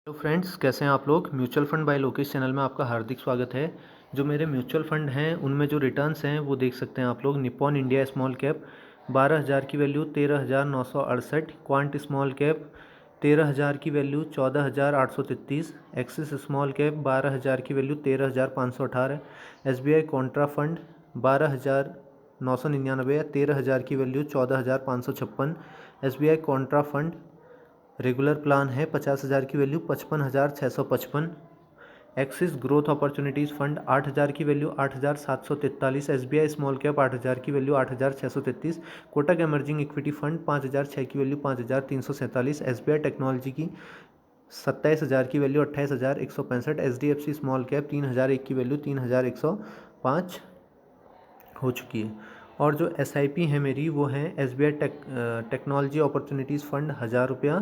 Hello friends, कैसे हैं आप लोग। Mutual fund by Lokesh channel में आपका हार्दिक स्वागत है। जो मेरे म्यूचुअल फंड हैं उनमें जो रिटर्न्स हैं वो देख सकते हैं आप लोग। निप्पॉन इंडिया स्मॉल कैप 12,000 की वैल्यू 13,968, क्वांट स्मॉल कैप 13,000 की वैल्यू 14,833, एक्सिस स्मॉल कैप 12,000 की वैल्यू 13,518, SBI कॉन्ट्रा फंड 12,999 13,000 की value 14,556, SBI Contra fund regular plan है 50,000 की value 55,655, axis growth opportunities fund 8,000 की वैल्यू 8,743, SBI स्मॉल कैप 8,000 की value 8,633, Kotak emerging equity fund 5,006 की value 5,347, SBI technology की 27,000 की वैल्यू 28,165, HDFC स्मॉल कैप 3,001 की वैल्यू 3,105 हो चुकी है। और जो SIP है मेरी वो है SBI टेक्नोलॉजी अपॉर्चुनिटीज़ फंड 1,000 रुपया,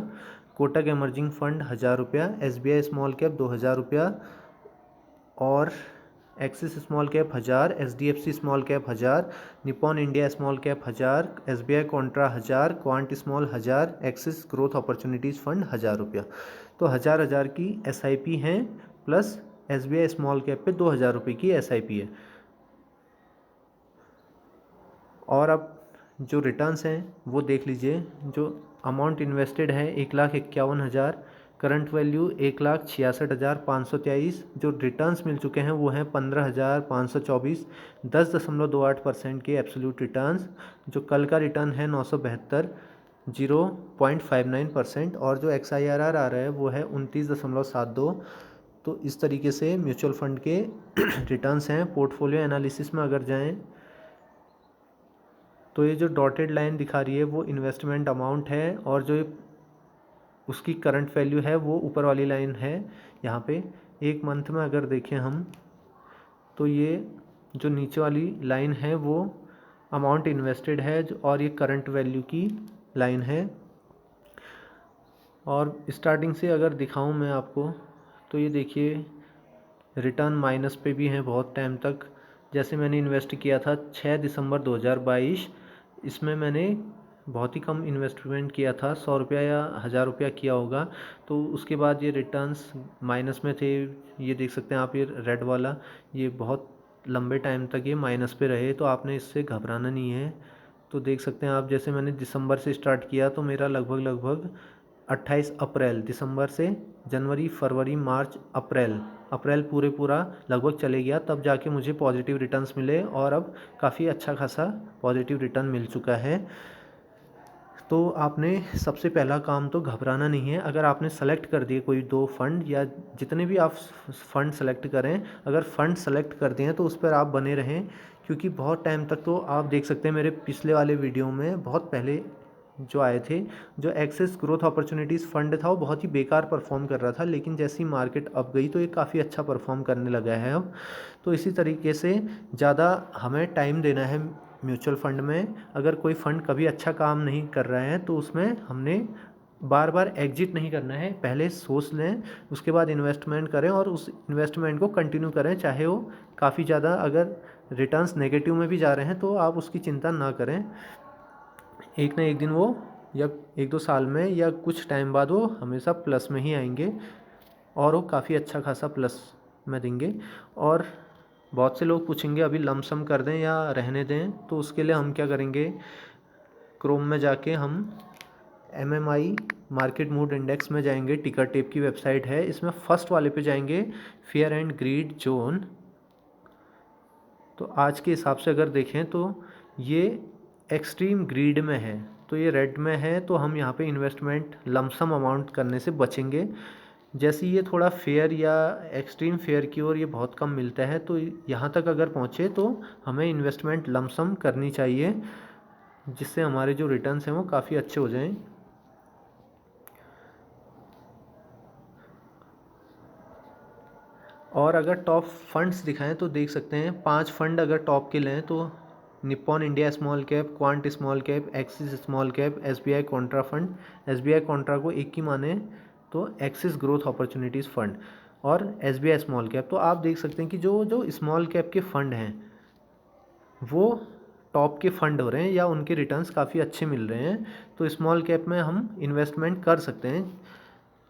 कोटक एमर्जिंग फंड 1,000 रुपया, SBI स्मॉल कैप 2,000 रुपया और axis small cap 1,000, HDFC small cap 1,000, Nippon India small cap 1,000, SBI Contra 1,000, quant small 1,000, axis growth opportunities fund 1,000 रुपया। तो 1,000 की SIP हैं प्लस SBI स्मॉल कैप पे 2,000 रुपये की SIP है। और अब जो रिटर्न्स हैं वो देख लीजिए। जो अमाउंट इन्वेस्टेड है 1,51,000, करंट वैल्यू 1,66,523, जो रिटर्न्स मिल चुके हैं वो हैं 15,524, 10.28% के एब्सोल्यूट रिटर्न्स। जो कल का रिटर्न है 972, 0.59%, और जो XIRR आ रहा है वो है 29.72। तो इस तरीके से म्यूचुअल फंड के रिटर्न्स हैं। पोर्टफोलियो एनालिसिस में अगर जाएं तो ये जो डॉटेड लाइन दिखा रही है वो इन्वेस्टमेंट अमाउंट है, और जो उसकी करंट वैल्यू है वो ऊपर वाली लाइन है। यहाँ पे एक मंथ में अगर देखें हम तो ये जो नीचे वाली लाइन है वो अमाउंट इन्वेस्टेड है, और ये करंट वैल्यू की लाइन है। और स्टार्टिंग से अगर दिखाऊं मैं आपको तो ये देखिए रिटर्न माइनस पे भी हैं बहुत टाइम तक। जैसे मैंने इन्वेस्ट किया था 6 दिसंबर 2022, इसमें मैंने बहुत ही कम इन्वेस्टमेंट किया था, 100 रुपया या 1,000 रुपया किया होगा। तो उसके बाद ये रिटर्न्स माइनस में थे। ये देख सकते हैं आप, ये रेड वाला, ये बहुत लंबे टाइम तक ये माइनस पे रहे। तो आपने इससे घबराना नहीं है। तो देख सकते हैं आप, जैसे मैंने दिसंबर से स्टार्ट किया तो मेरा लगभग 28 अप्रैल, दिसंबर से जनवरी, फरवरी, मार्च, अप्रैल पूरा लगभग चले गया, तब जाके मुझे पॉजिटिव रिटर्न्स मिले, और अब काफ़ी अच्छा खासा पॉजिटिव रिटर्न मिल चुका है। तो आपने सबसे पहला काम तो घबराना नहीं है। अगर आपने सेलेक्ट कर दिए कोई 2 फंड, या जितने भी आप फ़ंड सेलेक्ट करें, अगर फ़ंड सेलेक्ट कर दिए हैं तो उस पर आप बने रहें, क्योंकि बहुत टाइम तक तो आप देख सकते हैं मेरे पिछले वाले वीडियो में बहुत पहले जो आए थे, जो एक्सेस ग्रोथ अपॉर्चुनिटीज़ फंड था वो बहुत ही बेकार परफॉर्म कर रहा था, लेकिन जैसी मार्केट अप गई तो ये काफ़ी अच्छा परफॉर्म करने लगा है अब। तो इसी तरीके से ज़्यादा हमें टाइम देना है म्यूचुअल फंड में। अगर कोई फ़ंड कभी अच्छा काम नहीं कर रहा है तो उसमें हमने बार बार एग्जिट नहीं करना है, पहले सोच लें, उसके बाद इन्वेस्टमेंट करें, और उस इन्वेस्टमेंट को कंटिन्यू करें, चाहे वो काफ़ी ज़्यादा अगर रिटर्न्स नेगेटिव में भी जा रहे हैं तो आप उसकी चिंता ना करें। एक ना एक दिन वो, या 1-2 साल में या कुछ टाइम बाद वो हमेशा प्लस में ही आएंगे, और वो काफ़ी अच्छा खासा प्लस में देंगे। और बहुत से लोग पूछेंगे अभी लमसम कर दें या रहने दें, तो उसके लिए हम क्या करेंगे, क्रोम में जाके हम MMI मार्केट मूड इंडेक्स में जाएंगे, टिकर टेप की वेबसाइट है, इसमें फर्स्ट वाले पे जाएंगे, फियर एंड ग्रीड जोन। तो आज के हिसाब से अगर देखें तो ये एक्सट्रीम ग्रीड में है, तो ये रेड में है, तो हम यहाँ पे इन्वेस्टमेंट लमसम अमाउंट करने से बचेंगे। जैसे ये थोड़ा फेयर या एक्सट्रीम फेयर की ओर ये बहुत कम मिलता है, तो यहाँ तक अगर पहुँचे तो हमें इन्वेस्टमेंट लमसम करनी चाहिए, जिससे हमारे जो रिटर्न्स हैं वो काफ़ी अच्छे हो जाएं। और अगर टॉप फंड्स दिखाएं तो देख सकते हैं 5 फंड अगर टॉप के लें तो Nippon India small cap, quant small cap, axis small cap, SBI Contra fund. SBI Contra को एक ही माने तो एक्सिस ग्रोथ अपॉर्चुनिटीज़ फंड, और SBI स्मॉल कैप। तो आप देख सकते हैं कि जो जो स्मॉल कैप के फंड हैं वो टॉप के फंड हो रहे हैं, या उनके रिटर्न्स काफ़ी अच्छे मिल रहे हैं, तो स्मॉल कैप में हम इन्वेस्टमेंट कर सकते हैं।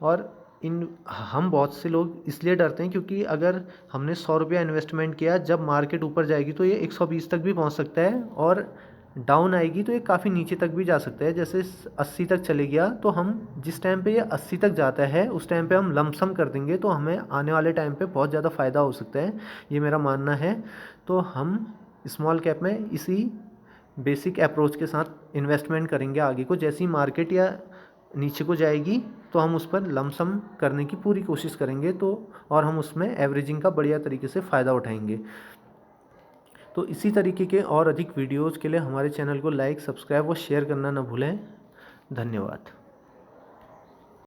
और हम बहुत से लोग इसलिए डरते हैं क्योंकि अगर हमने 100 रुपया इन्वेस्टमेंट किया, जब मार्केट ऊपर जाएगी तो ये 120 तक भी पहुंच सकता है, और डाउन आएगी तो ये काफ़ी नीचे तक भी जा सकता है। जैसे 80 तक चले गया तो हम जिस टाइम पे ये 80 तक जाता है उस टाइम पे हम लमसम कर देंगे, तो हमें आने वाले टाइम पे बहुत ज़्यादा फ़ायदा हो सकता है, ये मेरा मानना है। तो हम स्मॉल कैप में इसी बेसिक अप्रोच के साथ इन्वेस्टमेंट करेंगे। आगे को जैसी मार्केट या नीचे को जाएगी तो हम उस पर लमसम करने की पूरी कोशिश करेंगे, तो और हम उसमें एवरेजिंग का बढ़िया तरीके से फ़ायदा उठाएंगे। तो इसी तरीके के और अधिक वीडियोज़ के लिए हमारे चैनल को लाइक, सब्सक्राइब और शेयर करना ना भूलें। धन्यवाद।